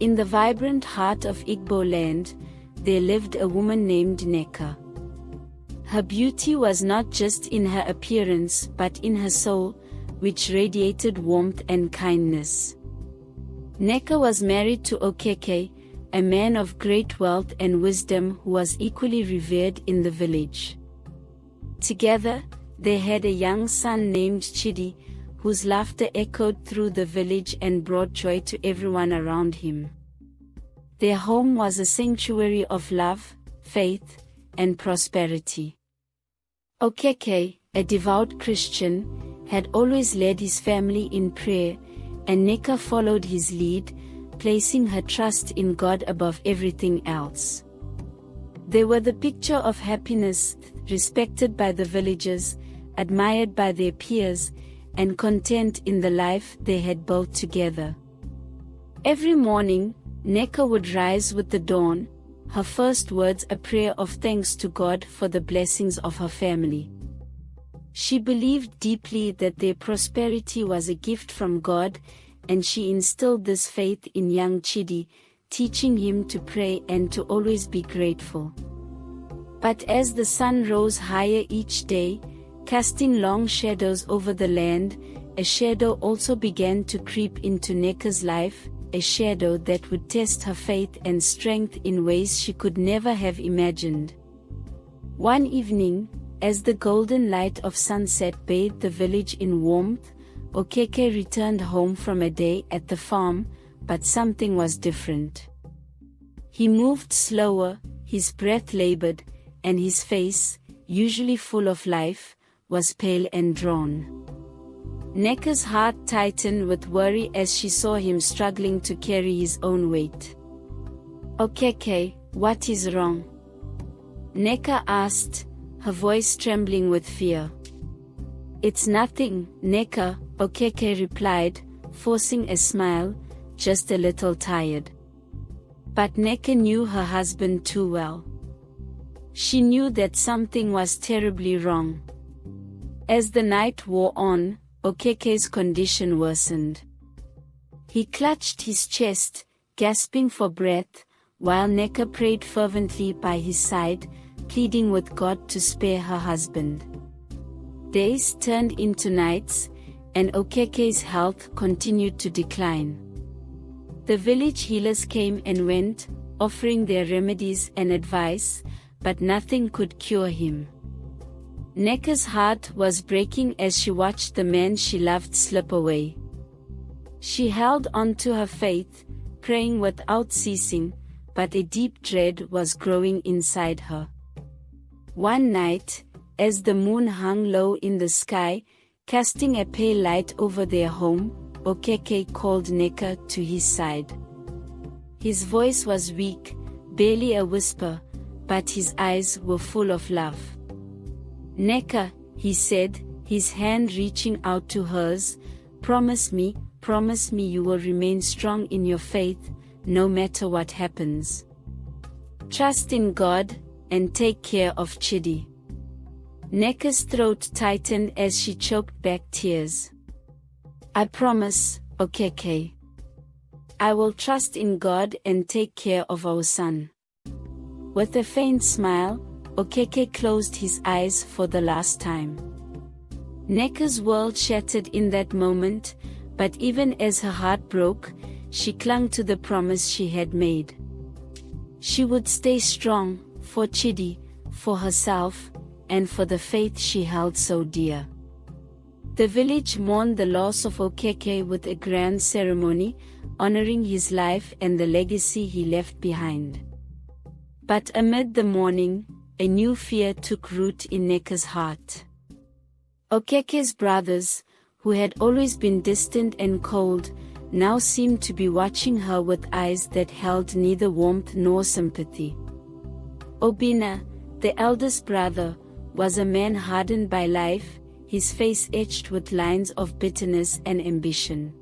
In the vibrant heart of Igbo land, there lived a woman named Nneka. Her beauty was not just in her appearance but in her soul, which radiated warmth and kindness. Nneka was married to Okeke, a man of great wealth and wisdom who was equally revered in the village. Together, they had a young son named Chidi, whose laughter echoed through the village and brought joy to everyone around him. Their home was a sanctuary of love, faith, and prosperity. Okeke, a devout Christian, had always led his family in prayer, and Nneka followed his lead, placing her trust in God above everything else. They were the picture of happiness, respected by the villagers, admired by their peers, and content in the life they had built together. Every morning, Nneka would rise with the dawn, her first words a prayer of thanks to God for the blessings of her family. She believed deeply that their prosperity was a gift from God, and she instilled this faith in young Chidi, teaching him to pray and to always be grateful. But as the sun rose higher each day, casting long shadows over the land, a shadow also began to creep into Nneka's life, a shadow that would test her faith and strength in ways she could never have imagined. One evening, as the golden light of sunset bathed the village in warmth, Okeke returned home from a day at the farm, but something was different. He moved slower, his breath labored, and his face, usually full of life, was pale and drawn. Nneka's heart tightened with worry as she saw him struggling to carry his own weight. "Okeke, what is wrong?" Nneka asked, her voice trembling with fear. "It's nothing, Nneka," Okeke replied, forcing a smile, "just a little tired." But Nneka knew her husband too well. She knew that something was terribly wrong. As the night wore on, Okeke's condition worsened. He clutched his chest, gasping for breath, while Nneka prayed fervently by his side, pleading with God to spare her husband. Days turned into nights, and Okeke's health continued to decline. The village healers came and went, offering their remedies and advice, but nothing could cure him. Nneka's heart was breaking as she watched the man she loved slip away. She held on to her faith, praying without ceasing, but a deep dread was growing inside her. One night, as the moon hung low in the sky, casting a pale light over their home, Okeke called Nneka to his side. His voice was weak, barely a whisper, but his eyes were full of love. "Nneka," he said, his hand reaching out to hers, promise me you will remain strong in your faith, no matter what happens. Trust in God, and take care of Chidi." Nneka's throat tightened as she choked back tears. "I promise, Okeke. I will trust in God and take care of our son." With a faint smile, Okeke closed his eyes for the last time. Nneka's world shattered in that moment, but even as her heart broke, she clung to the promise she had made. She would stay strong, for Chidi, for herself, and for the faith she held so dear. The village mourned the loss of Okeke with a grand ceremony, honoring his life and the legacy he left behind. But amid the mourning, a new fear took root in Nneka's heart. Okeke's brothers, who had always been distant and cold, now seemed to be watching her with eyes that held neither warmth nor sympathy. Obina, the eldest brother, was a man hardened by life, his face etched with lines of bitterness and ambition.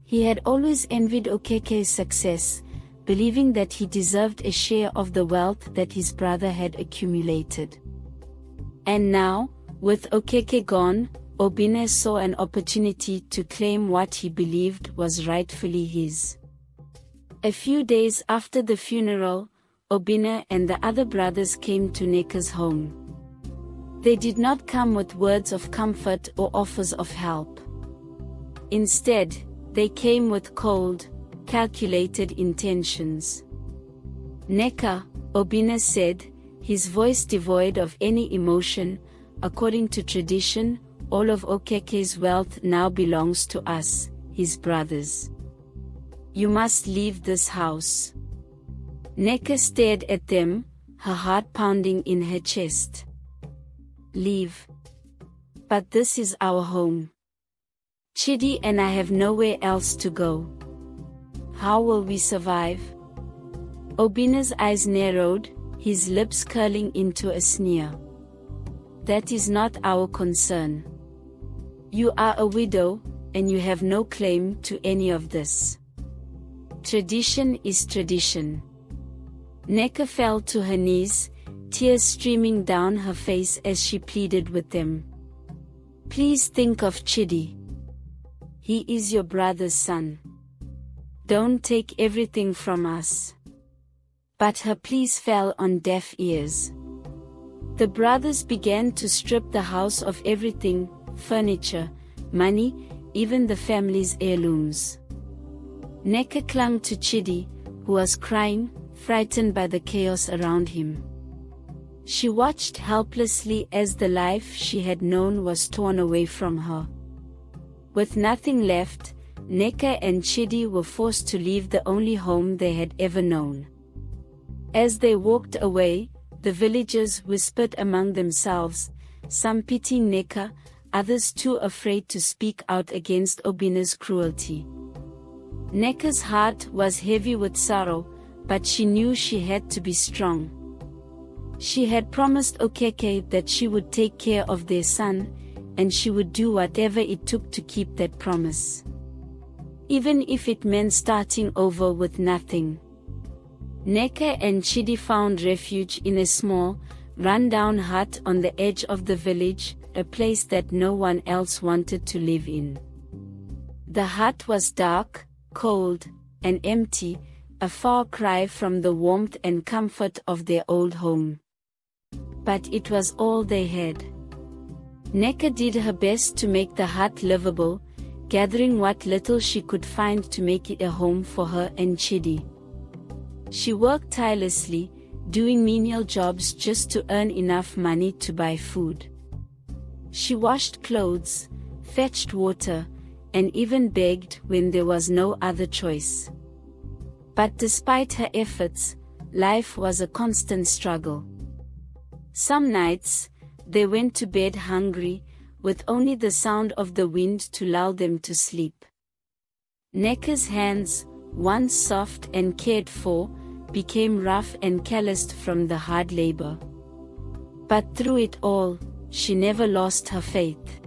He had always envied Okeke's success, believing that he deserved a share of the wealth that his brother had accumulated. And now, with Okeke gone, Obina saw an opportunity to claim what he believed was rightfully his. A few days after the funeral, Obina and the other brothers came to Nneka's home. They did not come with words of comfort or offers of help. Instead, they came with cold, calculated intentions. "Nneka," Obina said, his voice devoid of any emotion, "according to tradition, all of Okeke's wealth now belongs to us, his brothers. You must leave this house." Nneka stared at them, her heart pounding in her chest. "Leave? But this is our home. Chidi and I have nowhere else to go. How will we survive?" Obina's eyes narrowed, his lips curling into a sneer. "That is not our concern. You are a widow, and you have no claim to any of this. Tradition is tradition." Nneka fell to her knees, tears streaming down her face as she pleaded with them. "Please think of Chidi. He is your brother's son. Don't take everything from us." But her pleas fell on deaf ears. The brothers began to strip the house of everything, furniture, money, even the family's heirlooms. Nneka clung to Chidi, who was crying, frightened by the chaos around him. She watched helplessly as the life she had known was torn away from her. With nothing left, Nneka and Chidi were forced to leave the only home they had ever known. As they walked away, the villagers whispered among themselves, some pitying Nneka, others too afraid to speak out against Obina's cruelty. Nneka's heart was heavy with sorrow, but she knew she had to be strong. She had promised Okeke that she would take care of their son, and she would do whatever it took to keep that promise. Even if it meant starting over with nothing. Nneka and Chidi found refuge in a small, run-down hut on the edge of the village, a place that no one else wanted to live in. The hut was dark, cold, and empty, a far cry from the warmth and comfort of their old home. But it was all they had. Nneka did her best to make the hut livable, gathering what little she could find to make it a home for her and Chidi. She worked tirelessly, doing menial jobs just to earn enough money to buy food. She washed clothes, fetched water, and even begged when there was no other choice. But despite her efforts, life was a constant struggle. Some nights, they went to bed hungry, with only the sound of the wind to lull them to sleep. Nneka's hands, once soft and cared for, became rough and calloused from the hard labor. But through it all, she never lost her faith.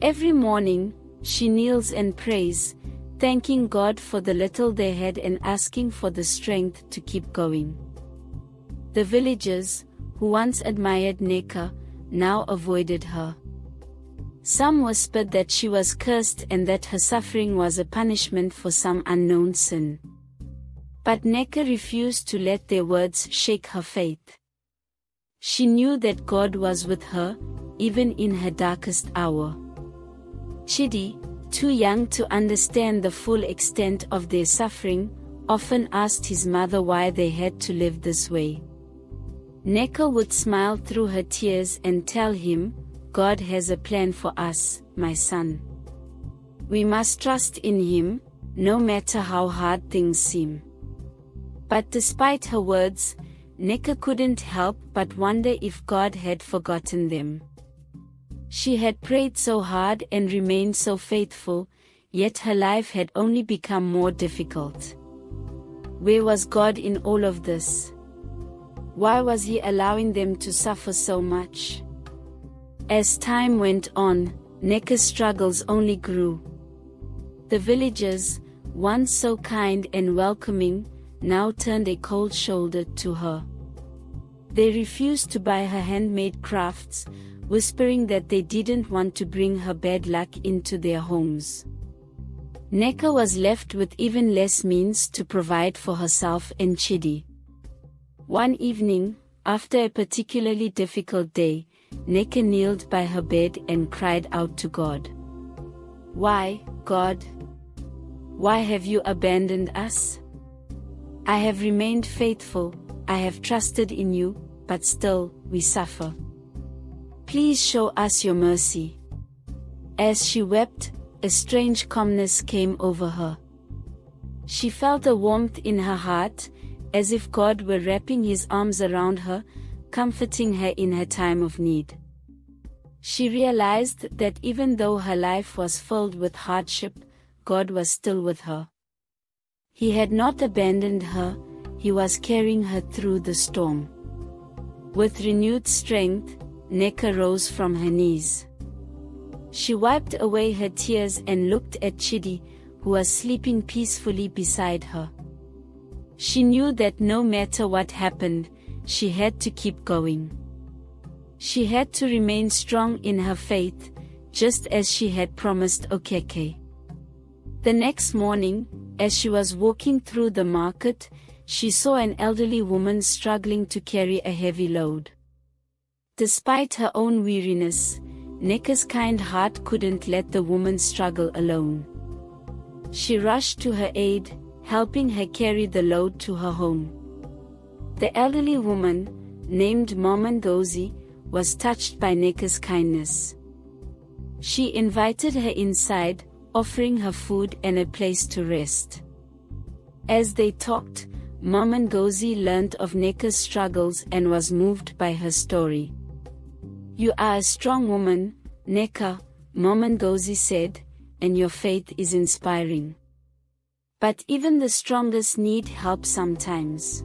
Every morning, she kneels and prays, thanking God for the little they had and asking for the strength to keep going. The villagers, who once admired Nneka, now avoided her. Some whispered that she was cursed and that her suffering was a punishment for some unknown sin. But Nneka refused to let their words shake her faith. She knew that God was with her, even in her darkest hour. Chidi, too young to understand the full extent of their suffering, often asked his mother why they had to live this way. Nneka would smile through her tears and tell him, "God has a plan for us, my son. We must trust in Him, no matter how hard things seem." But despite her words, Nneka couldn't help but wonder if God had forgotten them. She had prayed so hard and remained so faithful, yet her life had only become more difficult. Where was God in all of this? Why was He allowing them to suffer so much? As time went on, Nneka's struggles only grew. The villagers, once so kind and welcoming, now turned a cold shoulder to her. They refused to buy her handmade crafts, whispering that they didn't want to bring her bad luck into their homes. Nneka was left with even less means to provide for herself and Chidi. One evening, after a particularly difficult day, Nneka kneeled by her bed and cried out to God. "Why, God? Why have you abandoned us? I have remained faithful, I have trusted in you, but still, we suffer. Please show us your mercy." As she wept, a strange calmness came over her. She felt a warmth in her heart, as if God were wrapping his arms around her, comforting her in her time of need. She realized that even though her life was filled with hardship, God was still with her. He had not abandoned her, he was carrying her through the storm. With renewed strength, Nneka rose from her knees. She wiped away her tears and looked at Chidi, who was sleeping peacefully beside her. She knew that no matter what happened, she had to keep going. She had to remain strong in her faith, just as she had promised Okeke. The next morning, as she was walking through the market, she saw an elderly woman struggling to carry a heavy load. Despite her own weariness, Nneka's kind heart couldn't let the woman struggle alone. She rushed to her aid, helping her carry the load to her home. The elderly woman, named Mama Ngozi, was touched by Nneka's kindness. She invited her inside, offering her food and a place to rest. As they talked, Mama Ngozi learned of Nneka's struggles and was moved by her story. "You are a strong woman, Nneka," Mama Ngozi said, "and your faith is inspiring. But even the strongest need help sometimes.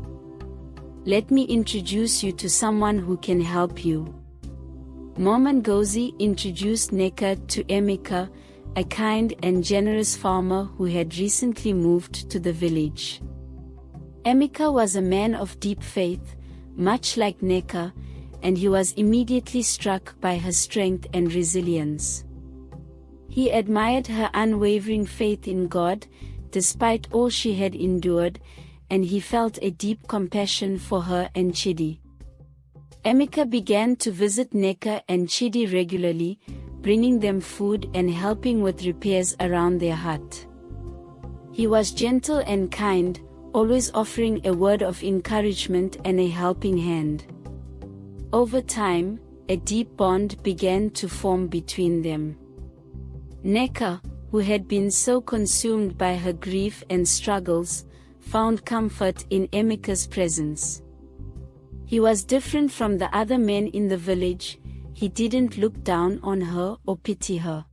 Let me introduce you to someone who can help you." Mama Ngozi introduced Nneka to Emeka, a kind and generous farmer who had recently moved to the village. Emeka was a man of deep faith, much like Nneka, and he was immediately struck by her strength and resilience. He admired her unwavering faith in God, despite all she had endured, and he felt a deep compassion for her and Chidi. Emeka began to visit Nneka and Chidi regularly, bringing them food and helping with repairs around their hut. He was gentle and kind, always offering a word of encouragement and a helping hand. Over time, a deep bond began to form between them. Nneka, who had been so consumed by her grief and struggles, found comfort in Emeka's presence. He was different from the other men in the village. He didn't look down on her or pity her.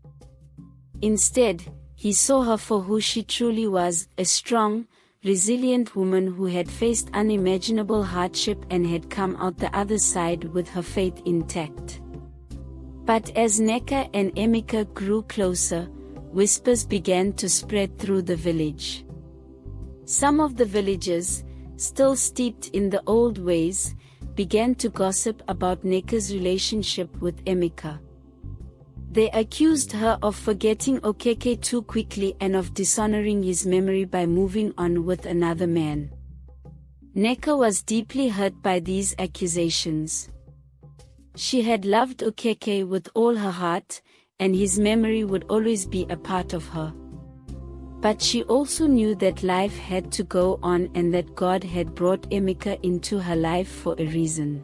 Instead, he saw her for who she truly was, a strong, resilient woman who had faced unimaginable hardship and had come out the other side with her faith intact. But as Nneka and Emeka grew closer, whispers began to spread through the village. Some of the villagers, still steeped in the old ways, began to gossip about Nneka's relationship with Emeka. They accused her of forgetting Okeke too quickly and of dishonoring his memory by moving on with another man. Nneka was deeply hurt by these accusations. She had loved Okeke with all her heart, and his memory would always be a part of her. But she also knew that life had to go on and that God had brought Emeka into her life for a reason.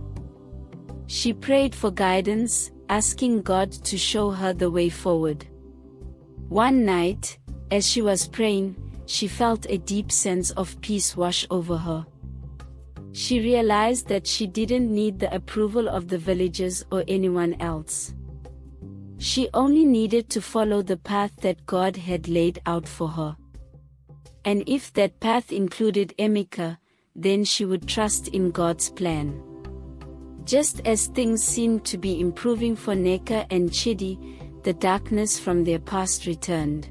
She prayed for guidance, asking God to show her the way forward. One night, as she was praying, she felt a deep sense of peace wash over her. She realized that she didn't need the approval of the villagers or anyone else. She only needed to follow the path that God had laid out for her. And if that path included Emeka, then she would trust in God's plan. Just as things seemed to be improving for Nneka and Chidi, the darkness from their past returned.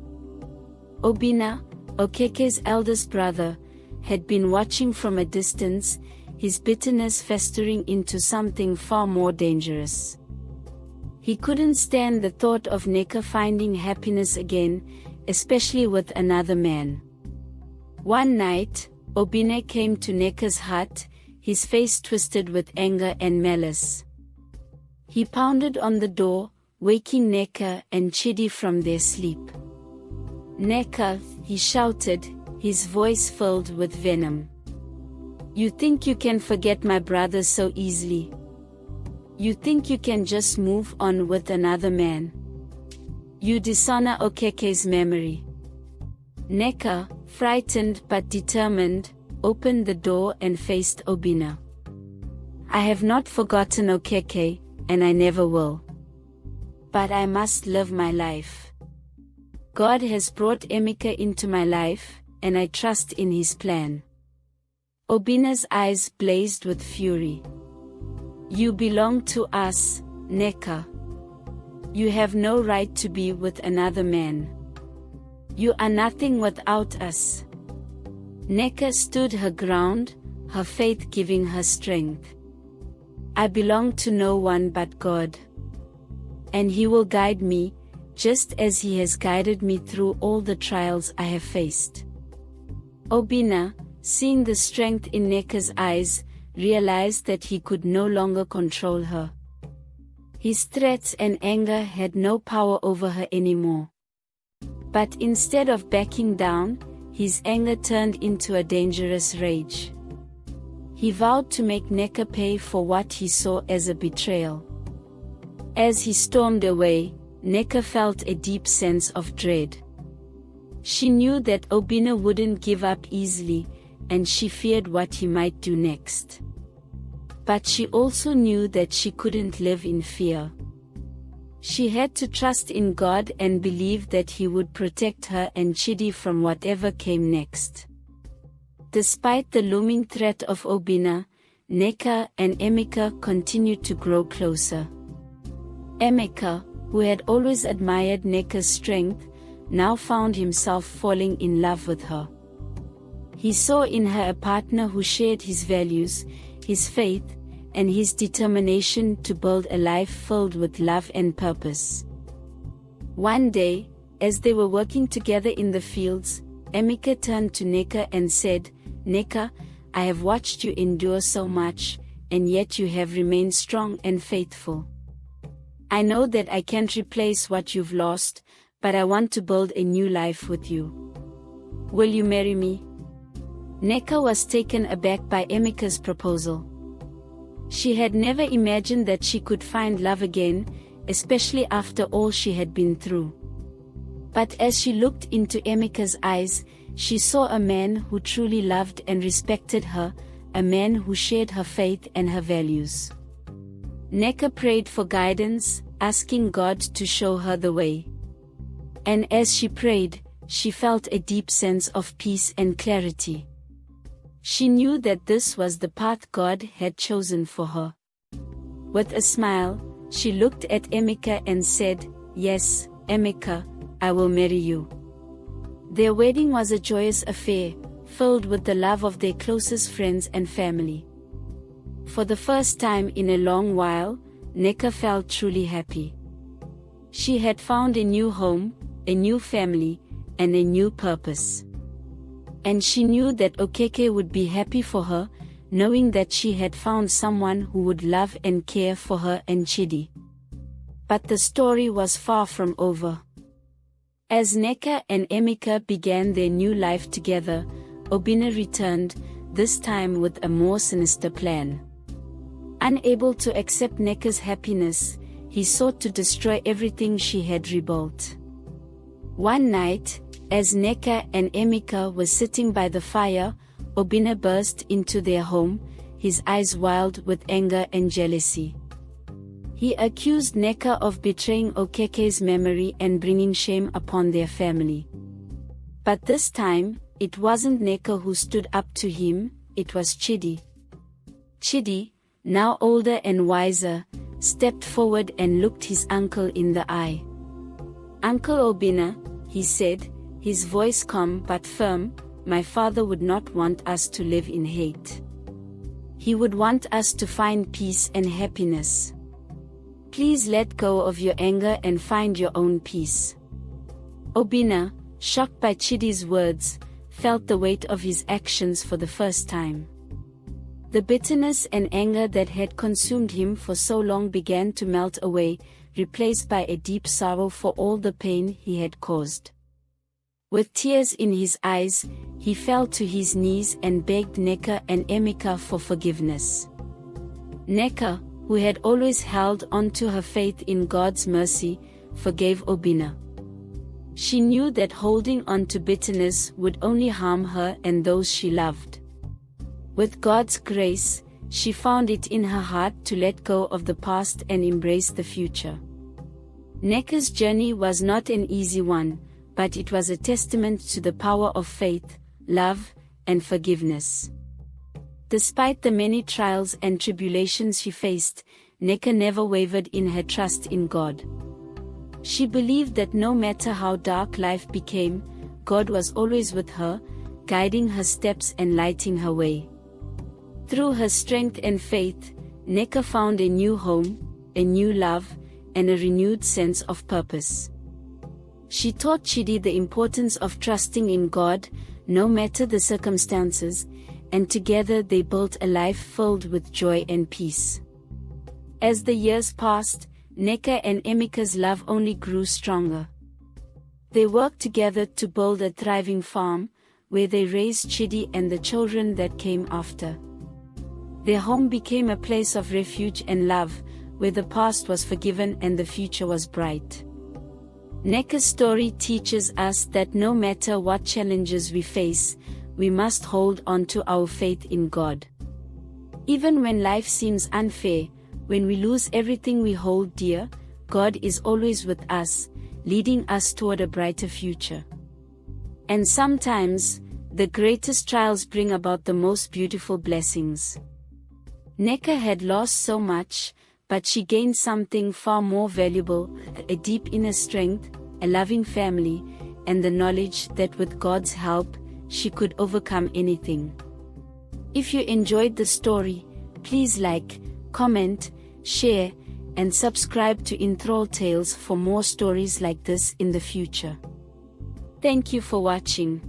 Obina, Okeke's eldest brother, had been watching from a distance, his bitterness festering into something far more dangerous. He couldn't stand the thought of Nneka finding happiness again, especially with another man. One night, Obina came to Nneka's hut, his face twisted with anger and malice. He pounded on the door, waking Nneka and Chidi from their sleep. "Nneka," he shouted, his voice filled with venom. "You think you can forget my brother so easily? You think you can just move on with another man? You dishonor Okeke's memory." Nneka, frightened but determined, opened the door and faced Obina. "I have not forgotten Okeke, and I never will. But I must live my life. God has brought Nneka into my life, and I trust in his plan." Obina's eyes blazed with fury. "You belong to us, Nneka. You have no right to be with another man. You are nothing without us." Nneka stood her ground, her faith giving her strength. "I belong to no one but God. And he will guide me, just as he has guided me through all the trials I have faced." Obina, seeing the strength in Nneka's eyes, realized that he could no longer control her. His threats and anger had no power over her anymore. But instead of backing down, his anger turned into a dangerous rage. He vowed to make Nneka pay for what he saw as a betrayal. As he stormed away, Nneka felt a deep sense of dread. She knew that Obina wouldn't give up easily, and she feared what he might do next. But she also knew that she couldn't live in fear. She had to trust in God and believe that he would protect her and Chidi from whatever came next. Despite the looming threat of Obina, Nneka and Nneka continued to grow closer. Nneka, who had always admired Nneka's strength, now found himself falling in love with her. He saw in her a partner who shared his values, his faith, and his determination to build a life filled with love and purpose. One day, as they were working together in the fields, Nneka turned to Nneka and said, "Nneka, I have watched you endure so much, and yet you have remained strong and faithful. I know that I can't replace what you've lost, but I want to build a new life with you. Will you marry me?" Nneka was taken aback by Nneka's proposal. She had never imagined that she could find love again, especially after all she had been through. But as she looked into Nneka's eyes, she saw a man who truly loved and respected her, a man who shared her faith and her values. Nneka prayed for guidance, asking God to show her the way. And as she prayed, she felt a deep sense of peace and clarity. She knew that this was the path God had chosen for her. With a smile, she looked at Nneka and said, "Yes, Nneka, I will marry you." Their wedding was a joyous affair, filled with the love of their closest friends and family. For the first time in a long while, Nneka felt truly happy. She had found a new home, a new family, and a new purpose. And she knew that Okeke would be happy for her, knowing that she had found someone who would love and care for her and Chidi. But the story was far from over. As Nneka and Nneka began their new life together, Obina returned, this time with a more sinister plan. Unable to accept Nneka's happiness, he sought to destroy everything she had rebuilt. One night, as Nneka and Nneka were sitting by the fire, Obina burst into their home, his eyes wild with anger and jealousy. He accused Nneka of betraying Okeke's memory and bringing shame upon their family. But this time, it wasn't Nneka who stood up to him, it was Chidi. Chidi, now older and wiser, stepped forward and looked his uncle in the eye. "Uncle Obina," he said, his voice calm but firm, "my father would not want us to live in hate. He would want us to find peace and happiness. Please let go of your anger and find your own peace." Obina, shocked by Chidi's words, felt the weight of his actions for the first time. The bitterness and anger that had consumed him for so long began to melt away, replaced by a deep sorrow for all the pain he had caused. With tears in his eyes, he fell to his knees and begged Nneka and Emeka for forgiveness. Nneka, who had always held on to her faith in God's mercy, forgave Obinna. She knew that holding on to bitterness would only harm her and those she loved. With God's grace, she found it in her heart to let go of the past and embrace the future. Nneka's journey was not an easy one, but it was a testament to the power of faith, love, and forgiveness. Despite the many trials and tribulations she faced, Nneka never wavered in her trust in God. She believed that no matter how dark life became, God was always with her, guiding her steps and lighting her way. Through her strength and faith, Nneka found a new home, a new love, and a renewed sense of purpose. She taught Chidi the importance of trusting in God, no matter the circumstances, and together they built a life filled with joy and peace. As the years passed, Nneka and Emeka's love only grew stronger. They worked together to build a thriving farm, where they raised Chidi and the children that came after. Their home became a place of refuge and love, where the past was forgiven and the future was bright. Nneka's story teaches us that no matter what challenges we face, we must hold on to our faith in God. Even when life seems unfair, when we lose everything we hold dear, God is always with us, leading us toward a brighter future. And sometimes, the greatest trials bring about the most beautiful blessings. Nneka had lost so much, but she gained something far more valuable, a deep inner strength, a loving family, and the knowledge that with God's help, she could overcome anything. If you enjoyed the story, please like, comment, share, and subscribe to Enthrall Tales for more stories like this in the future. Thank you for watching.